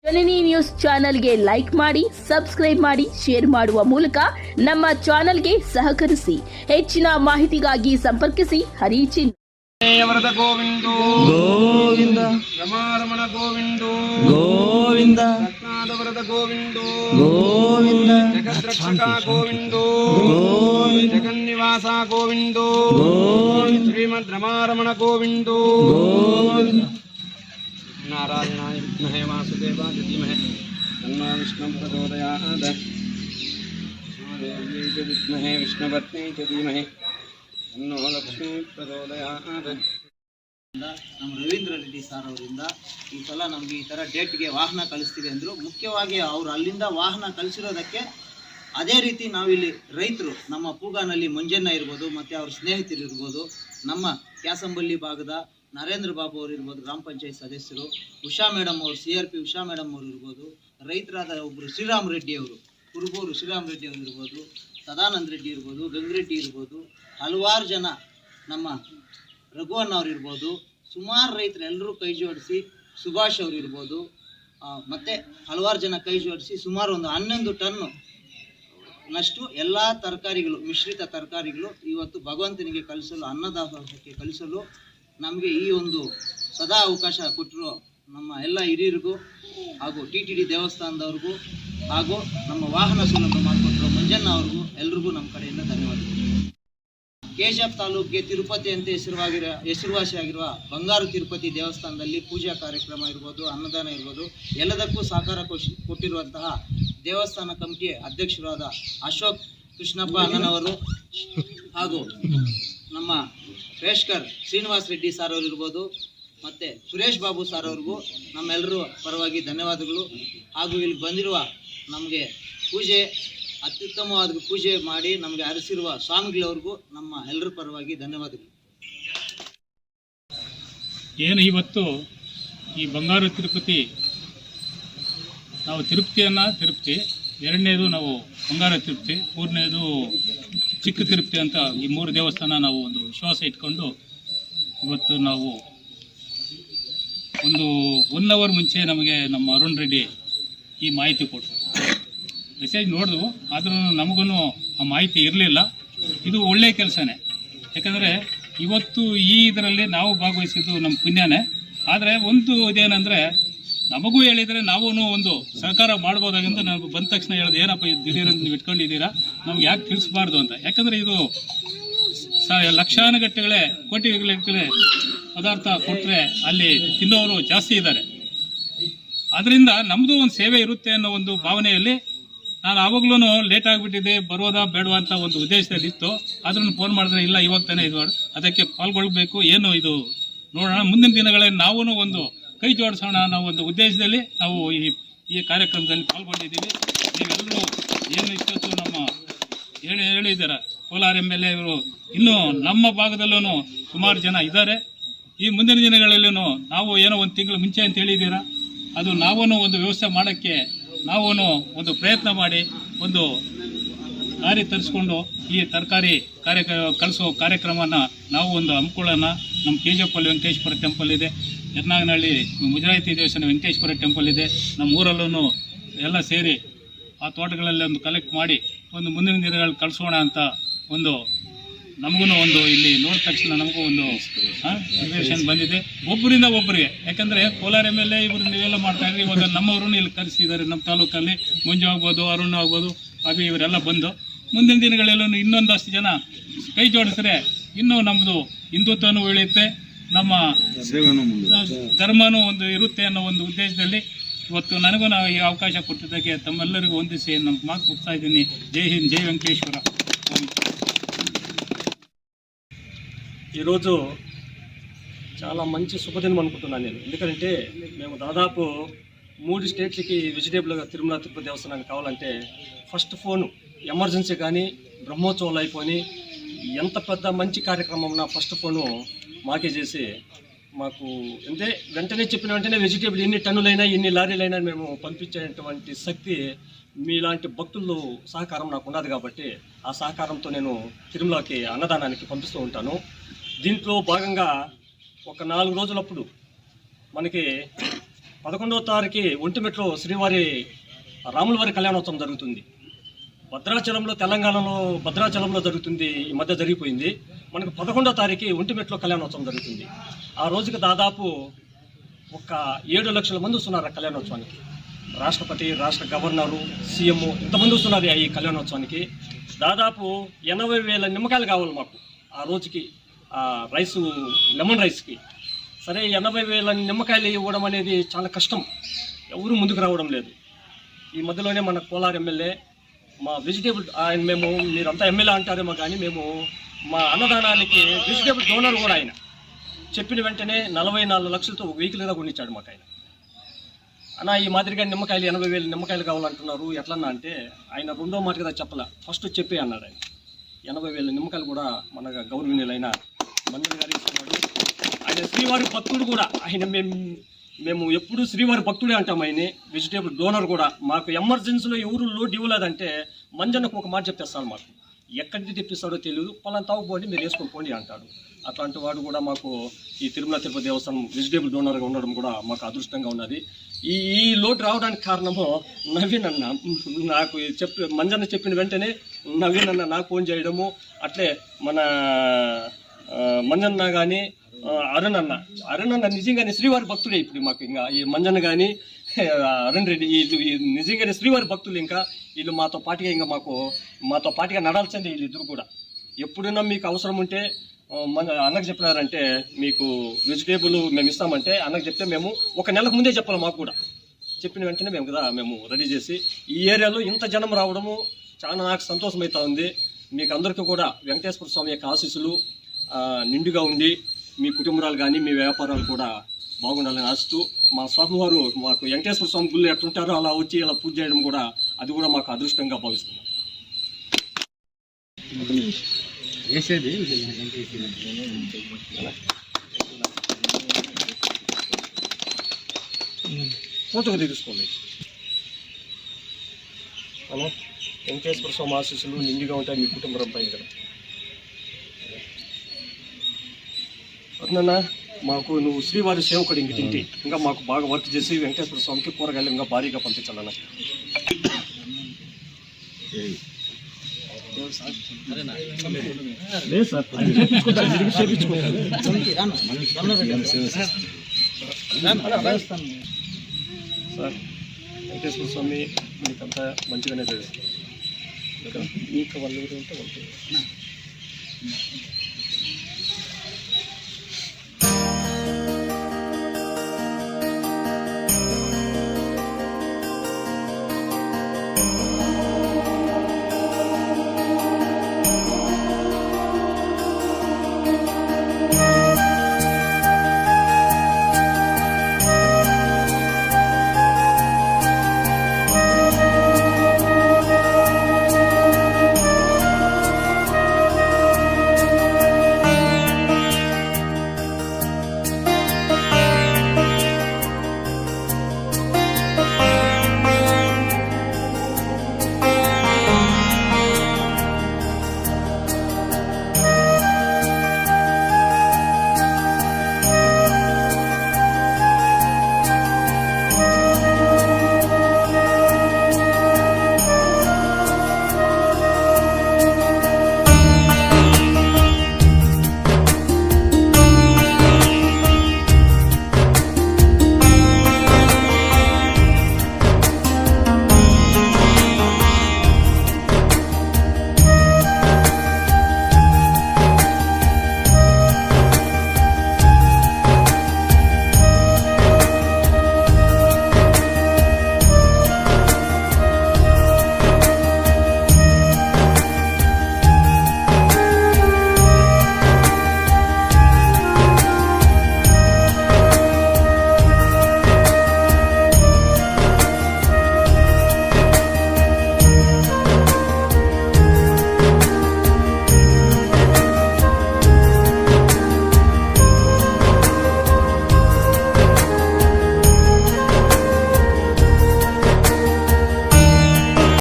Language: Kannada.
ಜನನಿ ನ್ಯೂಸ್ ಚಾನೆಲ್ಗೆ ಲೈಕ್ ಮಾಡಿ, ಸಬ್ಸ್ಕ್ರೈಬ್ ಮಾಡಿ, ಶೇರ್ ಮಾಡುವ ಮೂಲಕ ನಮ್ಮ ಚಾನೆಲ್ಗೆ ಸಹಕರಿಸಿ. ಹೆಚ್ಚಿನ ಮಾಹಿತಿಗಾಗಿ ಸಂಪರ್ಕಿಸಿ ಹರಿಚಿನ್ ವರದ ಗೋವಿಂದೋ ಗೋವಿಂದ ರಮಾರಮಣ ಗೋವಿಂದೋ ಗೋವಿಂದ ರತ್ನಾದ ವರದ ಗೋವಿಂದೋ ಗೋವಿಂದ ಜಗದ್ರಕ್ಷಕ ಗೋವಿಂದೋ ಗೋವಿಂದ ಜಗನ್ನಿವಾಸ ಗೋವಿಂದೋ ಗೋವಿಂದ ಶ್ರೀಮದ್ ರಮಾರಮಣ ಗೋವಿಂದೋ ಗೋವಿಂದ ನಾರಾಯಣಾಯ ವಿದ್ಮಹೇ ವಾಸುದೇವಾಯ ಧೀಮಹಿ ತನ್ನೋ ವಿಷ್ಣುಃ ಪ್ರಚೋದಯಾತ್. ಮಹಾದೇವ್ಯೈ ಚ ವಿದ್ಮಹೇ ವಿಷ್ಣುಪತ್ನ್ಯೈ ಚ ಧೀಮಹಿ ತನ್ನೋ ಲಕ್ಷ್ಮೀ ಪ್ರಚೋದಯಾತ್. ನಮ್ಮ ರವೀಂದ್ರ ರೆಡ್ಡಿ ಸರ್ ಅವರಿಂದ ಈ ಸಲ ನಮಗೆ ಈ ಥರ ಡೇಟ್ಗೆ ವಾಹನ ಕಳಿಸ್ತೀವಿ ಅಂದರು. ಮುಖ್ಯವಾಗಿ ಅವರು ಅಲ್ಲಿಂದ ವಾಹನ ಕಳಿಸಿರೋದಕ್ಕೆ ಅದೇ ರೀತಿ ನಾವಿಲ್ಲಿ ರೈತರು ನಮ್ಮ ಪೂಗಾನಲ್ಲಿ ಮಂಜಣ್ಣ ಇರ್ಬೋದು, ಮತ್ತು ಅವ್ರ ಸ್ನೇಹಿತರು ಇರ್ಬೋದು, ನಮ್ಮ ಕ್ಯಾಸಂಬಳ್ಳಿ ಭಾಗದ ನರೇಂದ್ರ ಬಾಬು ಅವರು ಇರ್ಬೋದು, ಗ್ರಾಮ ಪಂಚಾಯತ್ ಸದಸ್ಯರು, ಉಷಾ ಮೇಡಮ್ ಅವರು, CRP ಉಷಾ ಮೇಡಮ್ ಅವರು ಇರ್ಬೋದು, ರೈತರಾದ ಒಬ್ಬರು ಶ್ರೀರಾಮ್ ರೆಡ್ಡಿ ಅವರು, ಕುರುಬೂರು ಶ್ರೀರಾಮ್ ರೆಡ್ಡಿ ಅವರು ಇರ್ಬೋದು, ಸದಾನಂದ ರೆಡ್ಡಿ ಇರ್ಬೋದು, ಗಂಗರೆಡ್ಡಿ ಇರ್ಬೋದು, ಹಲವಾರು ಜನ ನಮ್ಮ ರಘುವಣ್ಣ ಅವ್ರು ಇರ್ಬೋದು, ಸುಮಾರು ರೈತರು ಎಲ್ಲರೂ ಕೈ ಜೋಡಿಸಿ, ಸುಭಾಷ್ ಅವರು ಇರ್ಬೋದು, ಮತ್ತು ಹಲವಾರು ಜನ ಕೈ ಜೋಡಿಸಿ ಸುಮಾರು ಒಂದು 11 ಟನ್ನು ನಷ್ಟು ಎಲ್ಲ ತರಕಾರಿಗಳು, ಮಿಶ್ರಿತ ತರಕಾರಿಗಳು ಇವತ್ತು ಭಗವಂತನಿಗೆ ಕಳಿಸಲು, ಅನ್ನದಾಸೋಹಕ್ಕೆ ಕಳಿಸಲು ನಮಗೆ ಈ ಒಂದು ಸದಾ ಅವಕಾಶ ಕೊಟ್ಟಿರೋ ನಮ್ಮ ಎಲ್ಲ ಹಿರಿಯರಿಗೂ ಹಾಗೂ TTD ದೇವಸ್ಥಾನದವ್ರಿಗೂ ಹಾಗೂ ನಮ್ಮ ವಾಹನ ಸೌಲಭ್ಯ ಮಾಡಿಕೊಟ್ಟಿರೋ ಮಂಜಣ್ಣ ಅವ್ರಿಗೂ ಎಲ್ರಿಗೂ ನಮ್ಮ ಕಡೆಯಿಂದ ಧನ್ಯವಾದಗಳು. KGF ತಾಲೂಕಿಗೆ ತಿರುಪತಿ ಅಂತ ಹೆಸರುವಾಸಿಯಾಗಿರುವ ಬಂಗಾರು ತಿರುಪತಿ ದೇವಸ್ಥಾನದಲ್ಲಿ ಪೂಜಾ ಕಾರ್ಯಕ್ರಮ ಇರ್ಬೋದು, ಅನ್ನದಾನ ಇರ್ಬೋದು, ಎಲ್ಲದಕ್ಕೂ ಸಹಕಾರ ಕೊಟ್ಟಿರುವಂತಹ ದೇವಸ್ಥಾನ ಕಮಿಟಿ ಅಧ್ಯಕ್ಷರಾದ ಅಶೋಕ್ ಕೃಷ್ಣಪ್ಪ ಅಣ್ಣನವರು ಹಾಗೂ ನಮ್ಮ ರೇಷ್ಕರ್ ಶ್ರೀನಿವಾಸ್ ರೆಡ್ಡಿ ಸರ್ ಅವರು ಇರ್ಬೋದು, ಮತ್ತು ಸುರೇಶ್ ಬಾಬು ಸರ್ ಅವ್ರಿಗೂ ನಮ್ಮೆಲ್ಲರೂ ಪರವಾಗಿ ಧನ್ಯವಾದಗಳು. ಹಾಗೂ ಇಲ್ಲಿ ಬಂದಿರುವ ನಮಗೆ ಅತ್ಯುತ್ತಮವಾದ ಪೂಜೆ ಮಾಡಿ ನಮಗೆ ಹರಿಸಿರುವ ಸ್ವಾಮಿಗಳವ್ರಿಗೂ ನಮ್ಮ ಎಲ್ಲರ ಪರವಾಗಿ ಧನ್ಯವಾದಗಳು. ಏನು ಇವತ್ತು ಈ ಬಂಗಾರು ತಿರುಪತಿ, ನಾವು ತಿರುಪತಿ, ಎರಡನೇದು ನಾವು ಬಂಗಾರ ತಿರುಪತಿ, ಮೂರನೇದು ಚಿಕ್ಕ ತಿರುಪತಿ ಅಂತ ಈ 3 ದೇವಸ್ಥಾನ ನಾವು ಒಂದು ವಿಶ್ವಾಸ ಇಟ್ಕೊಂಡು ಇವತ್ತು ನಾವು ಒಂದು 1 ಅವರ್ ಮುಂಚೆ ನಮಗೆ ನಮ್ಮ ಅರುಣ್ ರೆಡ್ಡಿ ಈ ಮಾಹಿತಿ ಕೊಟ್ಟರು. ಮೆಸೇಜ್ ನೋಡಿದ್ವು, ಆದ್ರೂ ನಮಗೂ ಆ ಮಾಹಿತಿ ಇರಲಿಲ್ಲ. ಇದು ಒಳ್ಳೆಯ ಕೆಲಸನೇ, ಯಾಕಂದರೆ ಇವತ್ತು ಈ ಇದರಲ್ಲಿ ನಾವು ಭಾಗವಹಿಸಿದ್ದು ನಮ್ಮ ಪುಣ್ಯನೇ. ಆದರೆ ಒಂದು ಇದೇನೆಂದರೆ, ನಮಗೂ ಹೇಳಿದರೆ ನಾವು ಒಂದು ಸಹಕಾರ ಮಾಡ್ಬೋದಾಗಿಂದ ನನಗೆ ಬಂದ ತಕ್ಷಣ ಹೇಳೋದು, ಏನಪ್ಪ ಇದು ದಿಢೀರಂತ ನೀವು ಇಟ್ಕೊಂಡಿದ್ದೀರಾ, ನಮ್ಗೆ ಯಾಕೆ ತಿಳಿಸ್ಬಾರ್ದು ಅಂತ. ಯಾಕಂದರೆ ಇದು ಲಕ್ಷಾನುಗಟ್ಟಲೆ ಕೋಟಿಗಟ್ಟಲೆ ಪದಾರ್ಥ ಕೊಟ್ಟರೆ ಅಲ್ಲಿ ತಿನ್ನೋರು ಜಾಸ್ತಿ ಇದ್ದಾರೆ. ಅದರಿಂದ ನಮ್ಮದು ಒಂದು ಸೇವೆ ಇರುತ್ತೆ ಅನ್ನೋ ಒಂದು ಭಾವನೆಯಲ್ಲಿ ನಾನು ಆವಾಗಲೂ ಲೇಟ್ ಆಗಿಬಿಟ್ಟಿದೆ, ಬರೋದಾ ಬೇಡವಾ ಅಂತ ಒಂದು ಉದ್ದೇಶದಲ್ಲಿ ಇತ್ತು. ಆದ್ರೂ ಫೋನ್ ಮಾಡಿದ್ರೆ ಇಲ್ಲ ಇವಾಗ ತಾನೇ ಇದು ಅದಕ್ಕೆ ಪಾಲ್ಗೊಳ್ಬೇಕು, ಏನು ಇದು ನೋಡೋಣ, ಮುಂದಿನ ದಿನಗಳಲ್ಲಿ ನಾವು ಒಂದು ಕೈ ಜೋಡಿಸೋಣ ಅನ್ನೋ ಒಂದು ಉದ್ದೇಶದಲ್ಲಿ ನಾವು ಈ ಕಾರ್ಯಕ್ರಮದಲ್ಲಿ ಪಾಲ್ಗೊಂಡಿದ್ದೀವಿ. ನೀವೆಲ್ಲರೂ ಏನು ಇಷ್ಟೊತ್ತು ನಮ್ಮ ಹೇಳಿದ್ದಾರೆ ಕೋಲಾರ MLA ಇವರು, ಇನ್ನೂ ನಮ್ಮ ಭಾಗದಲ್ಲೂ ಸುಮಾರು ಜನ ಇದ್ದಾರೆ. ಈ ಮುಂದಿನ ದಿನಗಳಲ್ಲೂ ನಾವು ಏನೋ ಒಂದು ತಿಂಗಳು ಮುಂಚೆ ಅಂತ ಹೇಳಿದ್ದೀರಾ, ಅದು ನಾವೂ ಒಂದು ವ್ಯವಸ್ಥೆ ಮಾಡೋಕ್ಕೆ ನಾವು ಒಂದು ಪ್ರಯತ್ನ ಮಾಡಿ ಒಂದು ಲಾರಿ ತರಿಸ್ಕೊಂಡು ಈ ತರಕಾರಿ ಕಳಿಸೋ ಕಾರ್ಯಕ್ರಮನ ನಾವು ಒಂದು ಹಮ್ಮಿಕೊಳ್ಳೋಣ. ನಮ್ಮ KGF ಅಲ್ಲಿ ವೆಂಕಟೇಶ್ವರ ಟೆಂಪಲ್ ಇದೆ, ಯರ್ನಾಗನಹಳ್ಳಿ ಮುಜರಾಯಿತಿ ದೇವಸ್ಥಾನ ವೆಂಕಟೇಶ್ವರ ಟೆಂಪಲ್ ಇದೆ, ನಮ್ಮ ಊರಲ್ಲೂ ಎಲ್ಲ ಸೇರಿ ಆ ತೋಟಗಳಲ್ಲಿ ಒಂದು ಕಲೆಕ್ಟ್ ಮಾಡಿ ಒಂದು ಮುಂದಿನ ದಿನಗಳಲ್ಲಿ ಕಳಿಸೋಣ ಅಂತ ಒಂದು ನಮಗೂ ಒಂದು ಇಲ್ಲಿ ನೋಡಿದ ತಕ್ಷಣ ನಮಗೂ ಒಂದು ಇನ್ಫಾರ್ಮೇಷನ್ ಬಂದಿದೆ ಒಬ್ಬರಿಂದ ಒಬ್ಬರಿಗೆ. ಯಾಕಂದರೆ ಕೋಲಾರ MLA ಇವರು ನೀವೆಲ್ಲ ಮಾಡ್ತಾಯಿದ್ರಿ, ಇವಾಗ ನಮ್ಮವ್ರನ್ನ ಇಲ್ಲಿ ಕರೆಸಿದ್ದಾರೆ. ನಮ್ಮ ತಾಲೂಕಲ್ಲಿ ಮಂಜು ಆಗ್ಬೋದು, ಅರುಣ್ ಆಗ್ಬೋದು, ಅಭಿ ಇವರೆಲ್ಲ ಬಂದು ಮುಂದಿನ ದಿನಗಳಲ್ಲೂ ಇನ್ನೊಂದಷ್ಟು ಜನ ಕೈ ಜೋಡಿಸಿದ್ರೆ ಇನ್ನೂ ನಮ್ಮದು ಹಿಂದುತ್ವನೂ ಉಳಿಯುತ್ತೆ, ನಮ್ಮ ಧರ್ಮನೂ ಒಂದು ಇರುತ್ತೆ ಅನ್ನೋ ಒಂದು ಉದ್ದೇಶದಲ್ಲಿ ಇವತ್ತು ನನಗೂ ನಾವು ಈ ಅವಕಾಶ ಕೊಟ್ಟಿದ್ದಕ್ಕೆ ತಮ್ಮೆಲ್ಲರಿಗೂ ಹೊಂದಿಸಿ ನಮ್ಮ ಮಾತು ಮುಗಿಸ್ತಾ ಇದ್ದೀನಿ. ಜೈ ಹಿಂದ್, ಜೈ ವೆಂಕಟೇಶ್ವರ. ఈరోజు చాలా మంచి శుభదినం అనుకుంటున్నాను నేను. ఎందుకంటే మేము దాదాపు 3 స్టేట్లకి వెజిటేబుల్గా తిరుమల తిరుపతి దేవస్థానానికి కావాలంటే ఫస్ట్ ఫోను ఎమర్జెన్సీ కానీ బ్రహ్మోత్సవాలు అయిపోయి ఎంత పెద్ద మంచి కార్యక్రమం ఫస్ట్ ఫోను మాకే చేసి మాకు అంటే వెంటనే చెప్పిన వెంటనే వెజిటేబుల్ ఎన్ని టన్నులైనా ఎన్ని లారీలైనా మేము పంపించేటువంటి శక్తి మీలాంటి భక్తులు సహకారం నాకు ఉన్నది కాబట్టి ఆ సహకారంతో నేను తిరుమలకి అన్నదానానికి పంపిస్తూ ఉంటాను. దీంట్లో భాగంగా ఒక 4 రోజులప్పుడు మనకి 11వ తారీఖు ఒంటిమిట్లో శ్రీవారి రాములవారి కళ్యాణోత్సవం జరుగుతుంది. భద్రాచలంలో, తెలంగాణలో భద్రాచలంలో జరుగుతుంది, ఈ మధ్య జరిగిపోయింది. మనకు 11వ తారీఖు ఒంటిమిట్లో కళ్యాణోత్సవం జరుగుతుంది. ఆ రోజుకి దాదాపు ఒక 7 లక్షల మంది వస్తున్నారు ఆ కళ్యాణోత్సవానికి. రాష్ట్రపతి, రాష్ట్ర గవర్నరు, సీఎం ఇంతమంది వస్తున్నారు ఈ కళ్యాణోత్సవానికి. దాదాపు 80,000 నిమ్మకాయలు కావాలి మాకు ఆ రోజుకి, రైసు, లెమన్ రైస్కి. సరే, 80,000 నిమ్మకాయలు ఇవ్వడం అనేది చాలా కష్టం, ఎవరు ముందుకు రావడం లేదు. ఈ మధ్యలోనే మన కోలార్ ఎమ్మెల్యే మా వెజిటేబుల్, ఆయన మేము, మీరంతా ఎమ్మెల్యే అంటారేమో కానీ మేము మా అన్నదానానికి వెజిటేబుల్ డోనర్ కూడా ఆయన చెప్పిన వెంటనే 44 లక్షలతో ఒక వెహికల్గా కొనిచ్చాడు మాకు ఆయన. అన్న, ఈ మాదిరిగా నిమ్మకాయలు 80,000 నిమ్మకాయలు కావాలంటున్నారు ఎట్లన్నా అంటే, ఆయన రెండో మాట కదా చెప్పాల, ఫస్ట్ చెప్పే అన్నాడు ఆయన. 80,000 నిమ్మకాయలు కూడా మన గౌరవనీయులైన మంత్రి గారు ఇస్తున్నాడు. ఆయన శ్రీవారి భక్తుడు కూడా. ఆయన మేము ఎప్పుడు శ్రీవారి భక్తుడే అంటాం. ఆయన వెజిటేబుల్ డోనర్ కూడా. మాకు ఎమర్జెన్సీలో ఎవరు లోటు ఇవ్వలేదంటే మంజన్నకు ఒక మాట చెప్పేస్తాడు. మాకు ఎక్కడికి తెప్పిస్తాడో తెలియదు, పలానా తాగుపోండి, మీరు వేసుకొని పోండి అంటాడు. అట్లాంటి వాడు కూడా మాకు ఈ తిరుమల తిరుపతి దేవస్థానం వెజిటేబుల్ డోనర్గా ఉండడం కూడా మాకు అదృష్టంగా ఉన్నది. ఈ లోటు రావడానికి కారణము నవీన్ అన్న. నాకు మంజన్న చెప్పిన వెంటనే నవీన్ అన్న నాకు ఫోన్ చేయడము, అట్లే మన మంజన్న కానీ అరుణ్ అన్న నిజంగానే శ్రీవారి భక్తుడే. ఇప్పుడు మాకు ఇంకా ఈ మంజన్న కానీ అరుణ్ రెడ్డి వీళ్ళు నిజంగానే శ్రీవారి భక్తులు. ఇంకా వీళ్ళు మాతో పాటుగా నడాల్సిందే వీళ్ళిద్దరు కూడా. ఎప్పుడైనా మీకు అవసరం ఉంటే అన్నకు చెప్పినారంటే మీకు వెజిటేబుల్ మేము ఇస్తామంటే అన్నకు చెప్తే మేము 1 నెలకు ముందే చెప్పాలి. మాకు కూడా చెప్పిన వెంటనే మేము రెడీ చేసి ఈ ఏరియాలో ఇంత జనం రావడము చాలా నాకు సంతోషం అవుతా ఉంది. మీకు అందరికీ కూడా వెంకటేశ్వర స్వామి యొక్క ఆశీస్సులు నిండుగా ఉండి మీ కుటుంబాలు కానీ మీ వ్యాపారాలు కూడా బాగుండాలని ఆశిస్తూ, మా స్వామివారు మాకు వెంకటేశ్వర స్వామి గుళ్ళు ఎట్లుంటారో అలా వచ్చి ఇలా పూజ చేయడం కూడా అది కూడా మాకు అదృష్టంగా భావిస్తున్నాం. ఫోటోగా తీసుకోండి. అలా వెంకటేశ్వర స్వామి ఆశీస్సులు నిండుగా ఉంటాయి మీ కుటుంబం పైన కదా. అట్లన్నా మాకు నువ్వు శ్రీవారి సేవకుడు ఇంక తింటే ఇంకా మాకు బాగా వర్క్ చేసి వెంకటేశ్వర స్వామికి కూరగాయలు ఇంకా భారీగా పంపించాలన్నా. లేదు సార్, సార్ వెంకటేశ్వర స్వామి మీకంతా మంచిగానే తెలుసు. మీకు వాళ్ళు ఉంటే